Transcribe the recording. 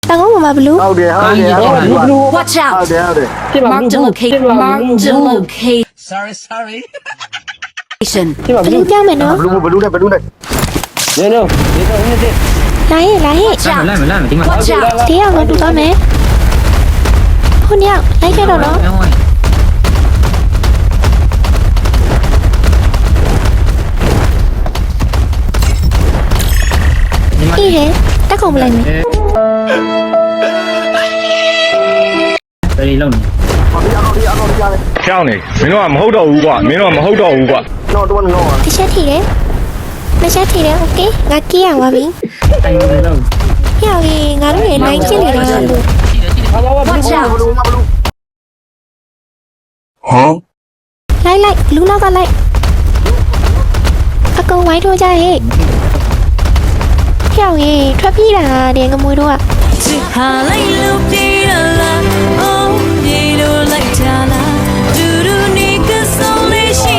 တကောင်းမှာဘလူး ဟုတ်တယ်ဟုတ်တယ်ဟုတ်တယ် Watch ဟုတ် out! တယ်ဟုတ်တယ် Mark the location. Mark the location. Sorry. ဘလူးပြောင်းမယ်နော် ဘလူးနဲ့ နေတော့နေတော့ လာဟဲ့ လိုက်မဒီမှာ Watch out! ဒီအောင်တော့တူသွားမယ်ခုနှစ်ယောက်လိုက်ခဲ့တော့နော်အေးဟဲ့တက်ကုန်မလိုက်မယ် ဘယ်လိုလုပ်နေ ဖြောင်းနေမင်းတို့ကမဟုတ်တော့ဘူးကွာမင်းတို့ကမဟုတ်တော့ဘူးကွာ တော့တော့တော့ တစ်ချက်ထိတယ်နှစ်ချက်ထိတယ်โอเคငါကြီးရပါပြီ တိုင်နေလို့ ဟျောက်ကြီးငါတို့လည်းနိုင်ချင်နေတာလို့ Watch out! ဘလူးဘလူး လိုက်လူနောက်ကလိုက်အကုန်ဝိုင်းထိုးကြဟဲ့ဟျောက်ကြီးထွက်ပြေးတာတဲ့ငမွေတို့က Hallelujah, oh, you like Jala, do need the soul, she